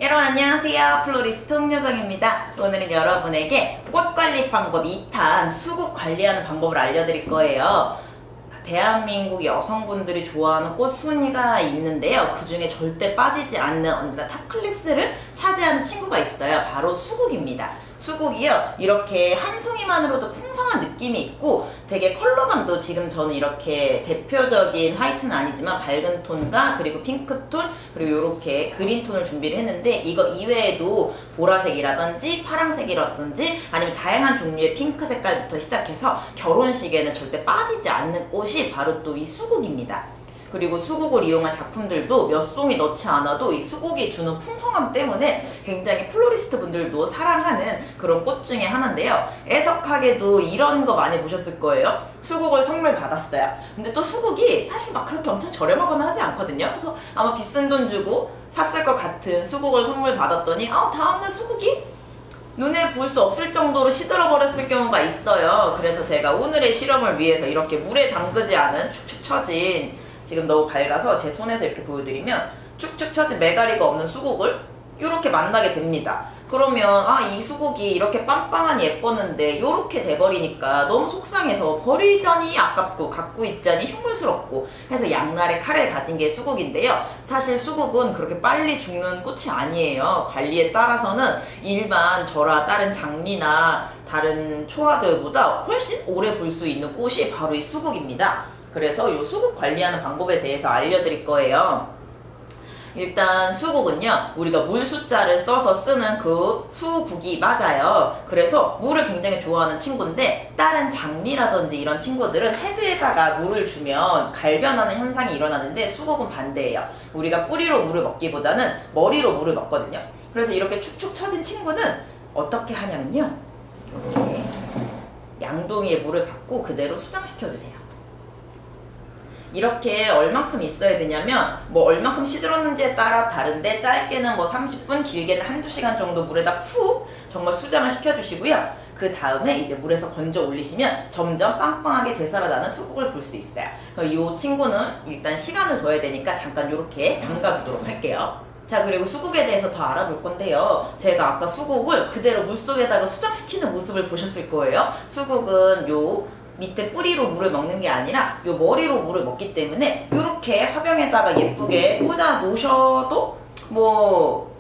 여러분 안녕하세요. 플로리스트 홍여정입니다. 오늘은 여러분에게 꽃관리 방법 2탄 수국 관리하는 방법을 알려드릴 거예요. 대한민국 여성분들이 좋아하는 꽃 순위가 있는데요. 그 중에 절대 빠지지 않는 언제나 탑 클래스를 차지하는 친구가 있어요. 바로 수국입니다. 수국이요, 이렇게 한 송이만으로도 풍성한 느낌이 있고 되게 컬러감도 지금 저는 이렇게 대표적인 화이트는 아니지만 밝은 톤과 그리고 핑크톤 그리고 이렇게 그린톤을 준비를 했는데, 이거 이외에도 보라색이라든지 파란색이라든지 아니면 다양한 종류의 핑크 색깔부터 시작해서 결혼식에는 절대 빠지지 않는 꽃이 바로 또 이 수국입니다. 그리고 수국을 이용한 작품들도 몇 송이 넣지 않아도 이 수국이 주는 풍성함 때문에 굉장히 플로리스트 분들도 사랑하는 그런 꽃 중에 하나인데요. 애석하게도 이런 거 많이 보셨을 거예요. 수국을 선물 받았어요. 근데 또 수국이 사실 막 그렇게 엄청 저렴하거나 하지 않거든요. 그래서 아마 비싼 돈 주고 샀을 것 같은 수국을 선물 받았더니 다음날 수국이 눈에 볼 수 없을 정도로 시들어 버렸을 경우가 있어요. 그래서 제가 오늘의 실험을 위해서 이렇게 물에 담그지 않은 축축 처진, 지금 너무 밝아서 제 손에서 이렇게 보여드리면 축축 처진 메가리가 없는 수국을 이렇게 만나게 됩니다. 그러면 이 수국이 이렇게 빵빵하니 예뻤는데 이렇게 돼버리니까 너무 속상해서 버리자니 아깝고 갖고 있자니 흉물스럽고 해서 양날의 칼을 가진 게 수국인데요. 사실 수국은 그렇게 빨리 죽는 꽃이 아니에요. 관리에 따라서는 일반 저라 다른 장미나 다른 초화들보다 훨씬 오래 볼 수 있는 꽃이 바로 이 수국입니다. 그래서 이 수국 관리하는 방법에 대해서 알려드릴 거예요. 일단 수국은요, 우리가 물 숫자를 써서 쓰는 그 수국이 맞아요. 그래서 물을 굉장히 좋아하는 친구인데, 다른 장미라든지 이런 친구들은 헤드에다가 물을 주면 갈변하는 현상이 일어나는데 수국은 반대예요. 우리가 뿌리로 물을 먹기보다는 머리로 물을 먹거든요. 그래서 이렇게 축축 처진 친구는 어떻게 하냐면요, 이렇게 양동이에 물을 받고 그대로 수정시켜 주세요. 이렇게 얼만큼 있어야 되냐면 얼만큼 시들었는지에 따라 다른데, 짧게는 30분, 길게는 한두 시간 정도 물에다 푹 정말 수정을 시켜주시고요. 그 다음에 이제 물에서 건져 올리시면 점점 빵빵하게 되살아나는 수국을 볼 수 있어요. 이 친구는 일단 시간을 둬야 되니까 잠깐 이렇게 담가두도록 할게요. 자, 그리고 수국에 대해서 더 알아볼 건데요. 제가 아까 수국을 그대로 물속에다가 수정시키는 모습을 보셨을 거예요. 수국은 요 밑에 뿌리로 물을 먹는 게 아니라 요 머리로 물을 먹기 때문에 이렇게 화병에다가 예쁘게 꽂아 놓으셔도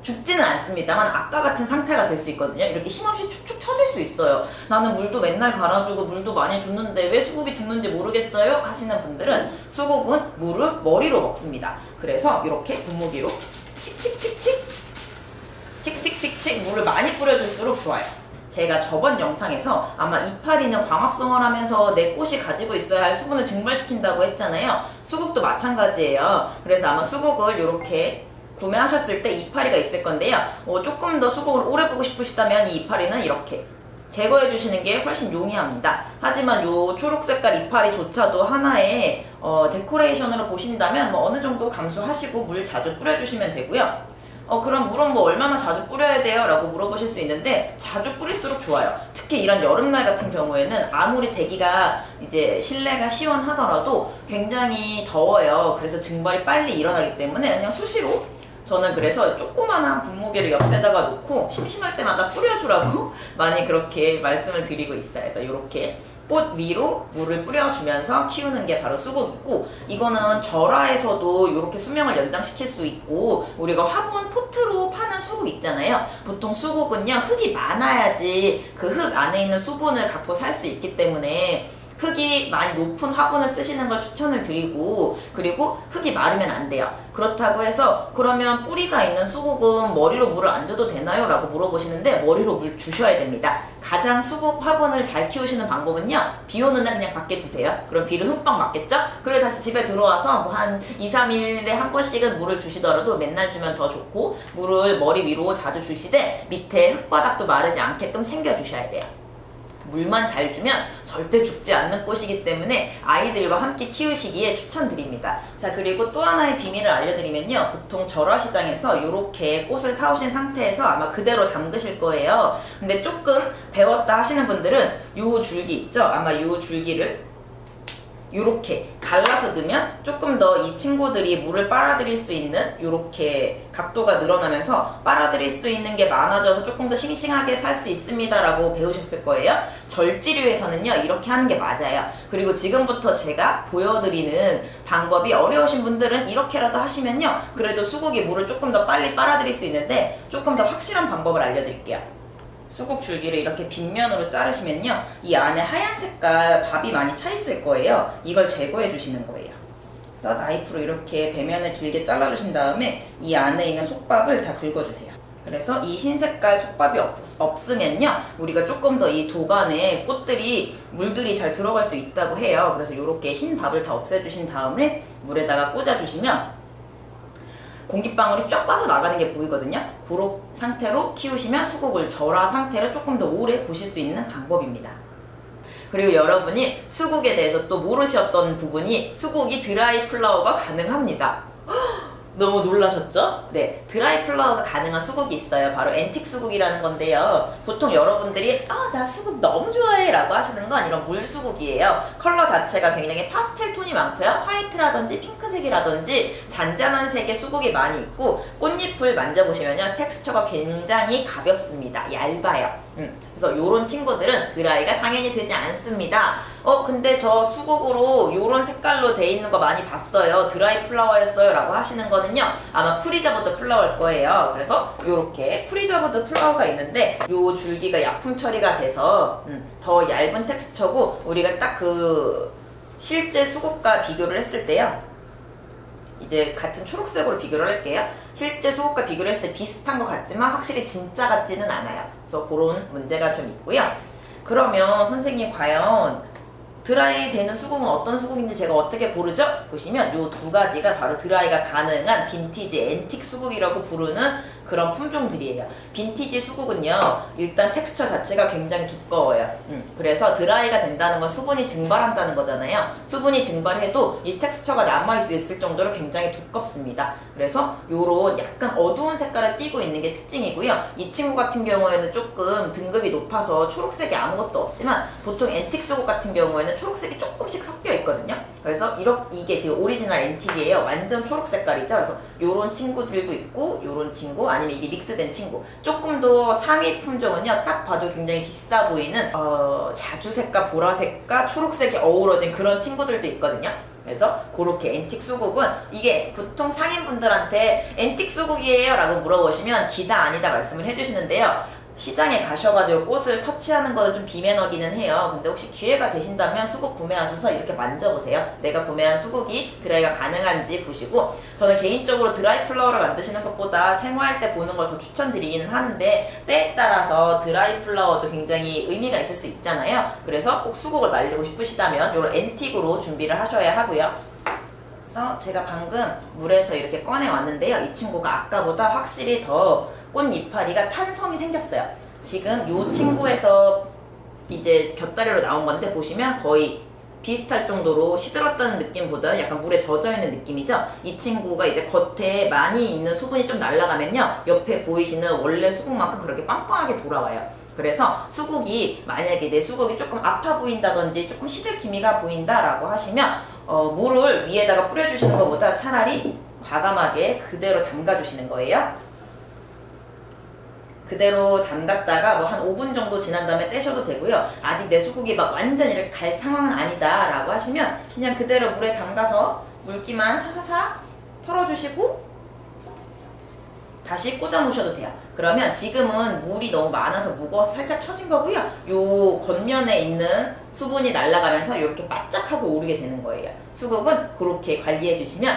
죽지는 않습니다만 아까 같은 상태가 될 수 있거든요. 이렇게 힘없이 축축 처질 수 있어요. 나는 물도 맨날 갈아주고 물도 많이 줬는데 왜 수국이 죽는지 모르겠어요 하시는 분들은, 수국은 물을 머리로 먹습니다. 그래서 이렇게 분무기로 칙칙칙칙 물을 많이 뿌려줄수록 좋아요. 제가 저번 영상에서 아마 이파리는 광합성을 하면서 내 꽃이 가지고 있어야 할 수분을 증발시킨다고 했잖아요. 수국도 마찬가지예요. 그래서 아마 수국을 이렇게 구매하셨을 때 이파리가 있을 건데요. 조금 더 수국을 오래 보고 싶으시다면 이 이파리는 이렇게 제거해 주시는 게 훨씬 용이합니다. 하지만 요 초록 색깔 이파리조차도 하나의 데코레이션으로 보신다면 어느 정도 감수하시고 물 자주 뿌려주시면 되고요. 그럼 물은 얼마나 자주 뿌려야 돼요? 라고 물어보실 수 있는데, 자주 뿌릴수록 좋아요. 특히 이런 여름날 같은 경우에는 아무리 대기가 이제 실내가 시원하더라도 굉장히 더워요. 그래서 증발이 빨리 일어나기 때문에 그냥 수시로, 저는 그래서 조그만한 분무기를 옆에다가 놓고 심심할 때마다 뿌려주라고 많이 그렇게 말씀을 드리고 있어요. 그래서 이렇게 꽃 위로 물을 뿌려주면서 키우는 게 바로 수국이고, 이거는 절화에서도 이렇게 수명을 연장시킬 수 있고, 우리가 화분 포트로 파는 수국 있잖아요. 보통 수국은요, 흙이 많아야지 그 흙 안에 있는 수분을 갖고 살 수 있기 때문에 흙이 많이 높은 화분을 쓰시는 걸 추천을 드리고, 그리고 흙이 마르면 안 돼요. 그렇다고 해서 그러면 뿌리가 있는 수국은 머리로 물을 안 줘도 되나요? 라고 물어보시는데, 머리로 물 주셔야 됩니다. 가장 수국 화분을 잘 키우시는 방법은요, 비 오는 날 그냥 밖에 두세요. 그럼 비를 흠뻑 맞겠죠? 그리고 다시 집에 들어와서 한 2, 3일에 한 번씩은 물을 주시더라도 맨날 주면 더 좋고, 물을 머리 위로 자주 주시되 밑에 흙바닥도 마르지 않게끔 챙겨주셔야 돼요. 물만 잘 주면 절대 죽지 않는 꽃이기 때문에 아이들과 함께 키우시기에 추천드립니다. 자, 그리고 또 하나의 비밀을 알려드리면요, 보통 절화시장에서 이렇게 꽃을 사오신 상태에서 아마 그대로 담그실 거예요. 근데 조금 배웠다 하시는 분들은 요 줄기 있죠? 아마 요 줄기를 요렇게 갈라서 넣으면 조금 더 이 친구들이 물을 빨아들일 수 있는 요렇게 각도가 늘어나면서 빨아들일 수 있는 게 많아져서 조금 더 싱싱하게 살 수 있습니다 라고 배우셨을 거예요. 절지류에서는요 이렇게 하는 게 맞아요. 그리고 지금부터 제가 보여드리는 방법이 어려우신 분들은 이렇게라도 하시면요 그래도 수국이 물을 조금 더 빨리 빨아들일 수 있는데 조금 더 확실한 방법을 알려드릴게요. 수국 줄기를 이렇게 빗면으로 자르시면요 이 안에 하얀 색깔 밥이 많이 차 있을 거예요. 이걸 제거해 주시는 거예요. 그래서 나이프로 이렇게 배면을 길게 잘라 주신 다음에 이 안에 있는 속밥을 다 긁어주세요. 그래서 이 흰 색깔 속밥이 없으면요 우리가 조금 더 이 도간에 꽃들이 물들이 잘 들어갈 수 있다고 해요. 그래서 이렇게 흰 밥을 다 없애주신 다음에 물에다가 꽂아주시면 공기방울이 쫙 빠져나가는 게 보이거든요. 그런 상태로 키우시면 수국을 절화 상태로 조금 더 오래 보실 수 있는 방법입니다. 그리고 여러분이 수국에 대해서 또 모르셨던 부분이 수국이 드라이 플라워가 가능합니다. 너무 놀라셨죠? 네, 드라이 플라워가 가능한 수국이 있어요. 바로 앤틱 수국이라는 건데요. 보통 여러분들이 나 수국 너무 좋아해 라고 하시는 건 이런 물수국이에요. 컬러 자체가 굉장히 파스텔 톤이 많고요. 화이트라든지 핑크색이라든지 잔잔한 색의 수국이 많이 있고 꽃잎을 만져보시면요 텍스처가 굉장히 가볍습니다. 얇아요. 그래서 요런 친구들은 드라이가 당연히 되지 않습니다. 근데 저 수국으로 요런 색깔로 돼 있는 거 많이 봤어요. 드라이 플라워였어요 라고 하시는 거는요 아마 프리저브드 플라워일 거예요. 그래서 요렇게 프리저브드 플라워가 있는데 요 줄기가 약품 처리가 돼서 더 얇은 텍스처고 우리가 딱 그 실제 수국과 비교를 했을 때요 이제 같은 초록색으로 비교를 할게요. 실제 수국과 비교를 했을 때 비슷한 것 같지만 확실히 진짜 같지는 않아요. 그래서 그런 문제가 좀 있고요. 그러면 선생님 과연 드라이 되는 수국은 어떤 수국인지 제가 어떻게 고르죠? 보시면 요 두 가지가 바로 드라이가 가능한 빈티지 앤틱 수국이라고 부르는 그런 품종들이에요. 빈티지 수국은요 일단 텍스처 자체가 굉장히 두꺼워요. 그래서 드라이가 된다는 건 수분이 증발한다는 거잖아요. 수분이 증발해도 이 텍스처가 남아있을 정도로 굉장히 두껍습니다. 그래서 요런 약간 어두운 색깔을 띠고 있는 게 특징이고요. 이 친구 같은 경우에는 조금 등급이 높아서 초록색이 아무것도 없지만 보통 앤틱 수국 같은 경우에는 초록색이 조금씩 섞여 있거든요. 그래서 이게 지금 오리지널 앤틱이에요. 완전 초록 색깔이죠. 그래서 요런 친구들도 있고 요런 친구 아니면 이게 믹스된 친구 조금 더 상위 품종은요 딱 봐도 굉장히 비싸 보이는 자주색과 보라색과 초록색이 어우러진 그런 친구들도 있거든요. 그래서 그렇게 앤틱 수국은 이게 보통 상인분들한테 앤틱 수국이에요 라고 물어보시면 기다 아니다 말씀을 해주시는데요. 시장에 가셔가지고 꽃을 터치하는 거는 좀 비매너기는 해요. 근데 혹시 기회가 되신다면 수국 구매하셔서 이렇게 만져보세요. 내가 구매한 수국이 드라이가 가능한지 보시고 저는 개인적으로 드라이 플라워를 만드시는 것보다 생화할 때 보는 걸 더 추천드리기는 하는데 때에 따라서 드라이 플라워도 굉장히 의미가 있을 수 있잖아요. 그래서 꼭 수국을 말리고 싶으시다면 이런 앤틱으로 준비를 하셔야 하고요. 그래서 제가 방금 물에서 이렇게 꺼내 왔는데요. 이 친구가 아까보다 확실히 더 꽃 이파리가 탄성이 생겼어요. 지금 이 친구에서 이제 곁다리로 나온 건데 보시면 거의 비슷할 정도로 시들었다는 느낌보다 약간 물에 젖어 있는 느낌이죠. 이 친구가 이제 겉에 많이 있는 수분이 좀 날아가면요 옆에 보이시는 원래 수국만큼 그렇게 빵빵하게 돌아와요. 그래서 수국이 만약에 내 수국이 조금 아파 보인다든지 조금 시들 기미가 보인다라고 하시면 물을 위에다가 뿌려주시는 것보다 차라리 과감하게 그대로 담가주시는 거예요. 그대로 담갔다가 뭐 한 5분 정도 지난 다음에 떼셔도 되고요. 아직 내 수국이 막 완전 이렇게 갈 상황은 아니다 라고 하시면 그냥 그대로 물에 담가서 물기만 사사사 털어주시고 다시 꽂아 놓으셔도 돼요. 그러면 지금은 물이 너무 많아서 무거워서 살짝 처진 거고요. 요 겉면에 있는 수분이 날아가면서 이렇게 바짝하고 오르게 되는 거예요. 수국은 그렇게 관리해 주시면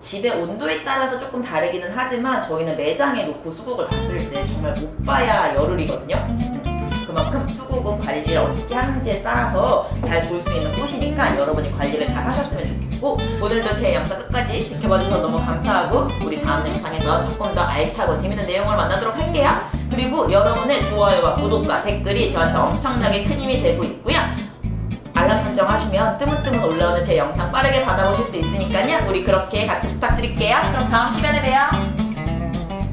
집의 온도에 따라서 조금 다르기는 하지만 저희는 매장에 놓고 수국을 봤을 때 정말 못 봐야 열흘이거든요. 그만큼 수국은 관리를 어떻게 하는지에 따라서 잘 볼 수 있는 꽃이니까 여러분이 관리를 잘 하셨으면 좋겠고 오늘도 제 영상 끝까지 지켜봐 주셔서 너무 감사하고 우리 다음 영상에서 조금 더 알차고 재밌는 내용을 만나도록 할게요. 그리고 여러분의 좋아요와 구독과 댓글이 저한테 엄청나게 큰 힘이 되고 있고요. 알람 설정하시면 뜨문뜨문 올라오는 제 영상 빠르게 받아보실 수 있으니까요. 우리 그렇게 같이 부탁드릴게요. 그럼 다음 시간에 봬요.